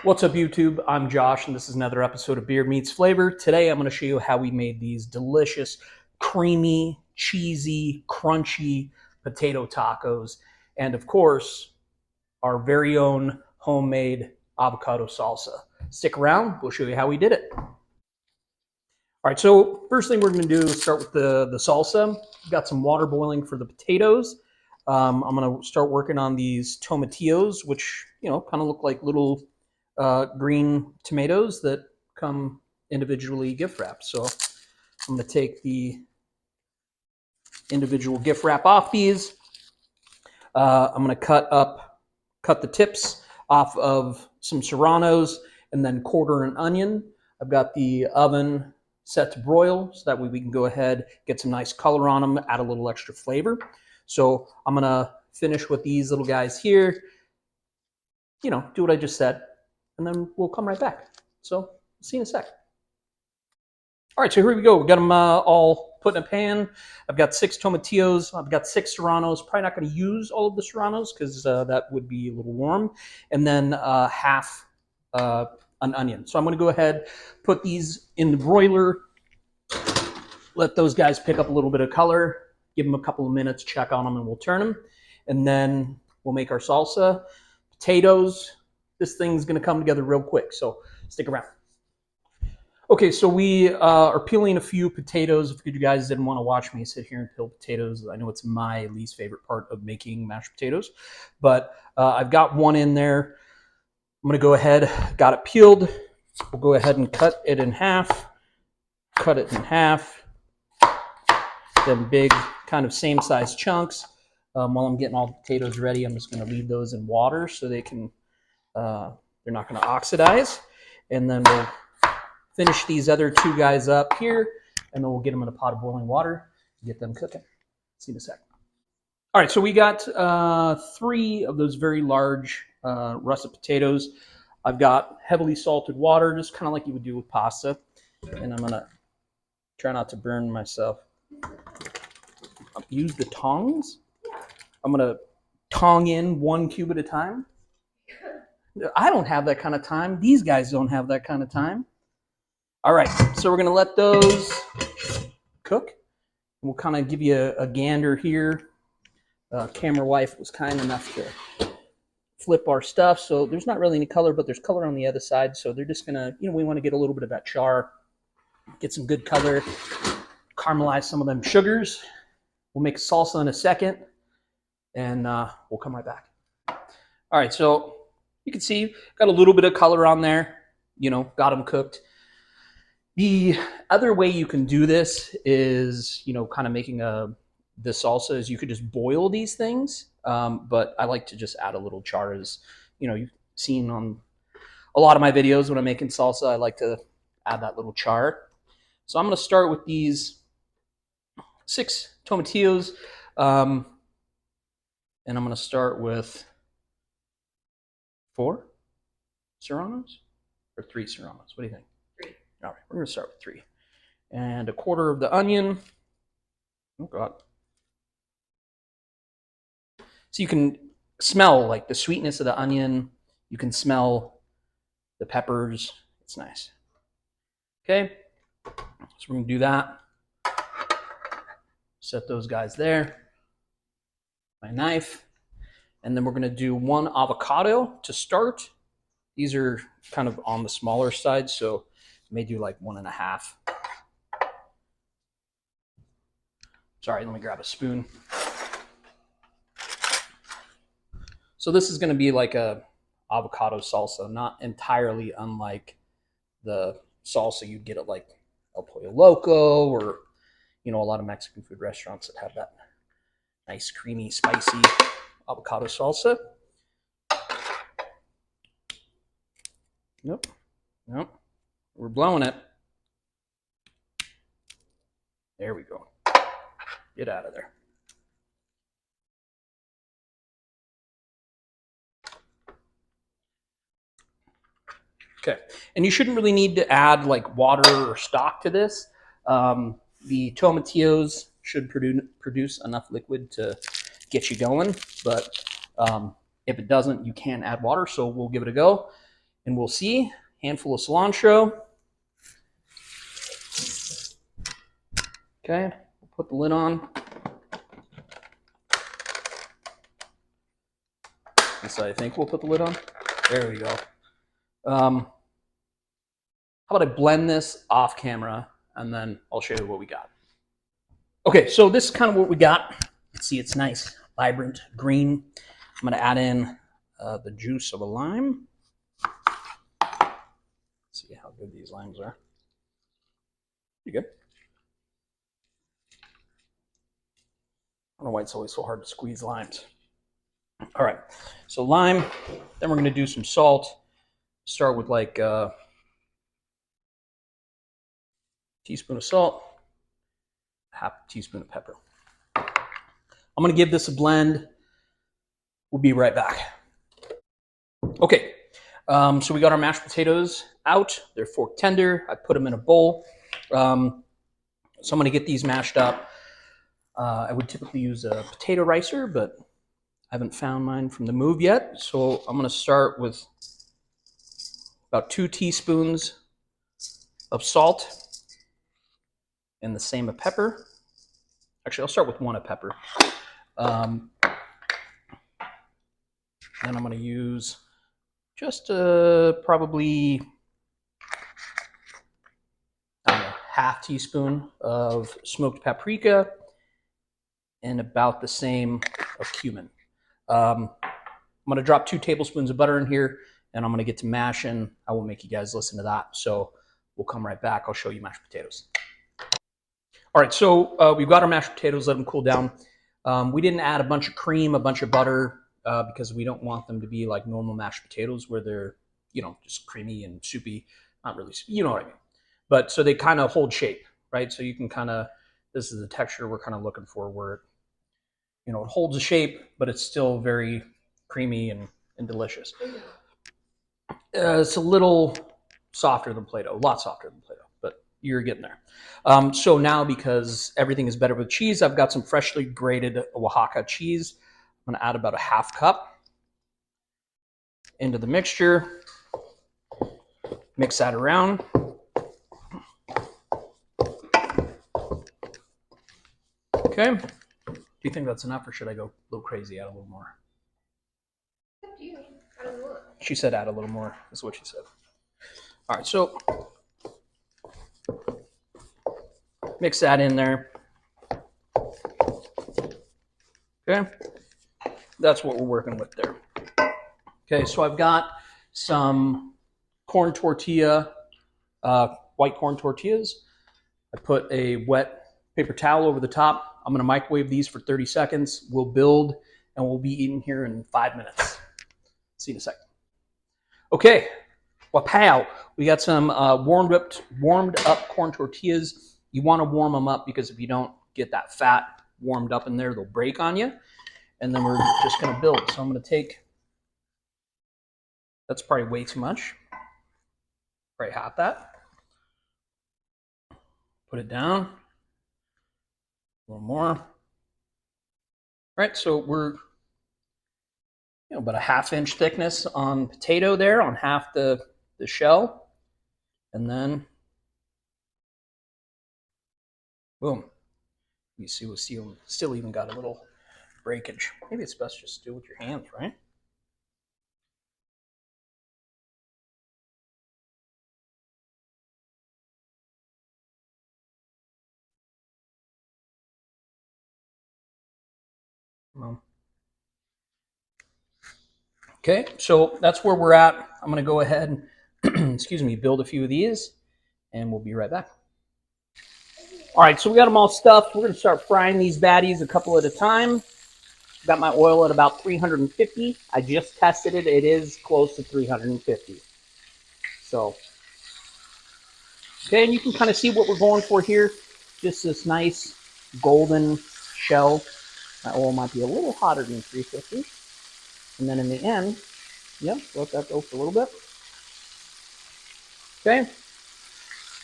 What's up, YouTube? I'm Josh, and this is another episode of Beer Meets Flavor. Today, I'm going to show you how we made these delicious, creamy, cheesy, crunchy potato tacos, and of course, our very own homemade avocado salsa. Stick around; we'll show you how we did it. All right. So first thing we're going to do is start with the salsa. We've got some water boiling for the potatoes. I'm going to start working on these tomatillos, which kind of look like little green tomatoes that come individually gift wrapped. So I'm going to take the individual gift wrap off these. I'm going to cut the tips off of some serranos and then quarter an onion. I've got the oven set to broil so that way we can go ahead, get some nice color on them, add a little extra flavor. So I'm going to finish with these little guys here. Do what I just said, and then we'll come right back. So see you in a sec. All right, so here we go. We got them all put in a pan. I've got 6 tomatillos. I've got 6 serranos. Probably not going to use all of the serranos because that would be a little warm. And then half an onion. So I'm going to go ahead, put these in the broiler, let those guys pick up a little bit of color, give them a couple of minutes, check on them, and we'll turn them. And then we'll make our salsa. Potatoes. This thing's going to come together real quick, so stick around. Okay, so we are peeling a few potatoes. If you guys didn't want to watch me sit here and peel potatoes, I know it's my least favorite part of making mashed potatoes, but I've got one in there. I'm going to go ahead, got it peeled. We'll go ahead and cut it in half, then big kind of same size chunks. While I'm getting all the potatoes ready, I'm just going to leave those in water so they can, they're not going to oxidize. And then we'll finish these other 2 guys up here, and then we'll get them in a pot of boiling water and get them cooking. See you in a sec. All right, so we got 3 of those very large russet potatoes. I've got heavily salted water, just kind of like you would do with pasta. And I'm going to try not to burn myself. Use the tongs. I'm going to tong in 1 cube at a time. I don't have that kind of time. These guys don't have that kind of time. All right, so we're going to let those cook. We'll kind of give you a gander here. Camera wife was kind enough to flip our stuff, so there's not really any color, but there's color on the other side. So they're just going to, we want to get a little bit of that char, get some good color, caramelize some of them sugars. We'll make salsa in a second, and we'll come right back. All right, so you can see got a little bit of color on there, got them cooked. The other way you can do this is, kind of making the salsa is you could just boil these things. But I like to just add a little char, as you've seen on a lot of my videos when I'm making salsa. I like to add that little char. So I'm going to start with these 6 tomatillos. And I'm going to start with 4 serranos or 3 serranos. What do you think? All right, we're going to start with 3. And a quarter of the onion. Oh, God. So you can smell like the sweetness of the onion. You can smell the peppers. It's nice. Okay, so we're going to do that. Set those guys there. My knife. And then we're going to do 1 avocado to start. These are kind of on the smaller side, so may do like 1.5. Sorry, let me grab a spoon. So this is going to be like a avocado salsa, not entirely unlike the salsa you'd get at like El Pollo Loco or, a lot of Mexican food restaurants that have that nice, creamy, spicy avocado salsa. Nope. We're blowing it. There we go. Get out of there. Okay, and you shouldn't really need to add like water or stock to this. The tomatillos should produce enough liquid to get you going, but if it doesn't, you can add water, so we'll give it a go. And we'll see. Handful of cilantro. Okay, we'll put the lid on. So I think we'll put the lid on. There we go. How about I blend this off camera and then I'll show you what we got. Okay, so this is kind of what we got. You can see it's nice, vibrant green. I'm going to add in the juice of a lime. Let's see how good these limes are. Pretty good. I don't know why it's always so hard to squeeze limes. All right, so lime. Then we're going to do some salt. Start with like a teaspoon of salt, half a teaspoon of pepper. I'm going to give this a blend. We'll be right back. Okay, so we got our mashed potatoes out. They're fork tender. I put them in a bowl. So I'm going to get these mashed up. I would typically use a potato ricer, but I haven't found mine from the move yet. So I'm going to start with about 2 teaspoons of salt and the same of pepper. Actually, I'll start with 1 of pepper. And I'm going to use just probably, I don't know, half teaspoon of smoked paprika and about the same of cumin. I'm going to drop 2 tablespoons of butter in here, and I'm going to get to mashing. I won't make you guys listen to that, so we'll come right back. I'll show you mashed potatoes. All right, so we've got our mashed potatoes. Let them cool down. We didn't add a bunch of cream, a bunch of butter, because we don't want them to be like normal mashed potatoes where they're, you know, just creamy and soupy. Not really, you know what I mean. But so they kind of hold shape, right? So you can kind of, this is the texture we're kind of looking for where it, you know, it holds a shape, but it's still very creamy and delicious. It's a little softer than Play-Doh, a lot softer than Play-Doh, but you're getting there. So now, because everything is better with cheese, I've got some freshly grated Oaxaca cheese. I'm going to add about a half cup into the mixture. Mix that around. Okay. Do you think that's enough, or should I go a little crazy, add a little more? Up to you. I don't know. She said add a little more, is what she said. All right, so mix that in there. Okay, that's what we're working with there. Okay, so I've got some corn tortilla, white corn tortillas. I put a wet paper towel over the top. I'm going to microwave these for 30 seconds. We'll build, and we'll be eating here in 5 minutes. See you in a second. Okay, wapow. We got some warmed up corn tortillas. You want to warm them up because if you don't get that fat warmed up in there, they'll break on you. And then we're just going to build. So I'm going to take, that's probably way too much. Probably half that. Put it down. A little more. All right, so we're, you know, about a 1/2 inch thickness on potato there, on half the shell. And then, boom. You see, we'll still even got a little breakage. Maybe it's best just to do it with your hands, right? Okay, so that's where we're at. I'm going to go ahead and, excuse me, build a few of these, and we'll be right back. All right, so we got them all stuffed. We're going to start frying these baddies a couple at a time. Got my oil at about 350. I just tested it. It is close to 350. So, okay, and you can kind of see what we're going for here. Just this nice golden shell. My oil might be a little hotter than 350. And then in the end, yep, let that go for a little bit. Okay,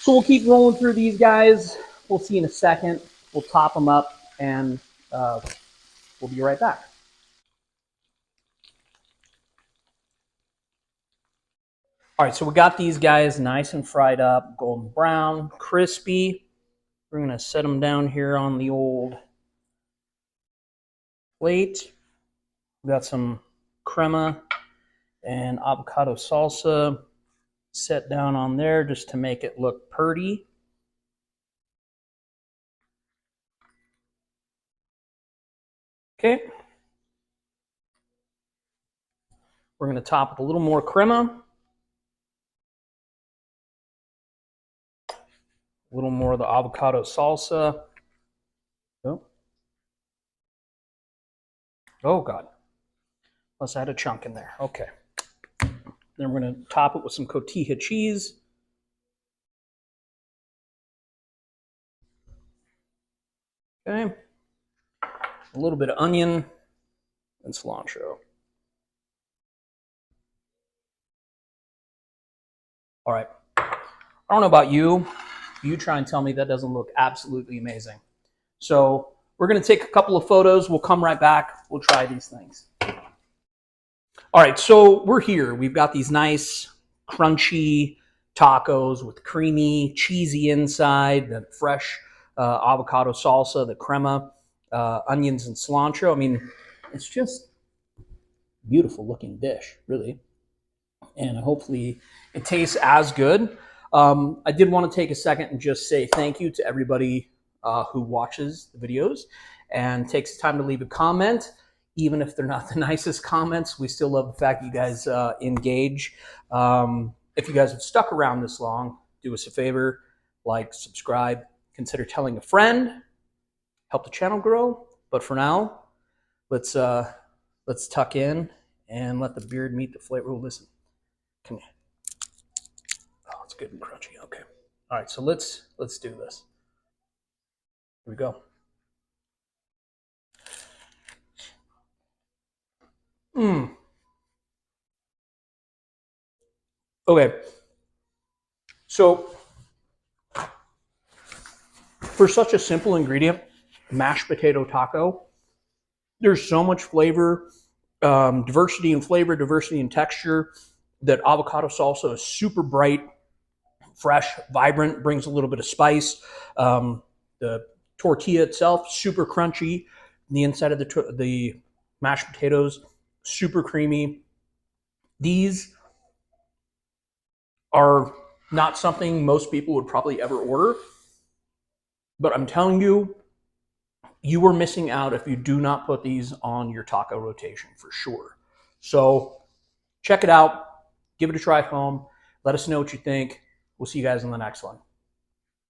so we'll keep rolling through these guys. We'll see in a second. We'll top them up, and we'll be right back. All right, so we got these guys nice and fried up, golden brown, crispy. We're gonna set them down here on the old plate. We got some crema and avocado salsa set down on there just to make it look pretty. Okay. We're going to top with a little more crema, a little more of the avocado salsa. Oh, oh God. Plus I had a chunk in there. Okay. Then we're going to top it with some cotija cheese. Okay. A little bit of onion and cilantro. All right. I don't know about you. You try and tell me that doesn't look absolutely amazing. So we're going to take a couple of photos. We'll come right back. We'll try these things. All right, so we're here. We've got these nice, crunchy tacos with creamy, cheesy inside, the fresh avocado salsa, the crema, onions, and cilantro. I mean, it's just beautiful looking dish, really. And hopefully it tastes as good. I did want to take a second and just say thank you to everybody who watches the videos and takes the time to leave a comment. Even if they're not the nicest comments, we still love the fact that you guys engage. If you guys have stuck around this long, do us a favor, like, subscribe, consider telling a friend, help the channel grow. But for now, let's tuck in and let the beard meet the flavor. Oh, listen, come here. Oh, it's good and crunchy. Okay. All right, so let's do this. Here we go. Okay. So for such a simple ingredient, mashed potato taco, there's so much flavor, diversity in flavor, diversity in texture. That avocado salsa is super bright, fresh, vibrant, brings a little bit of spice. The tortilla itself, super crunchy. The inside of the mashed potatoes, super creamy. These are not something most people would probably ever order, but I'm telling you, you are missing out if you do not put these on your taco rotation for sure. So check it out, give it a try at home, let us know what you think. We'll see you guys in the next one.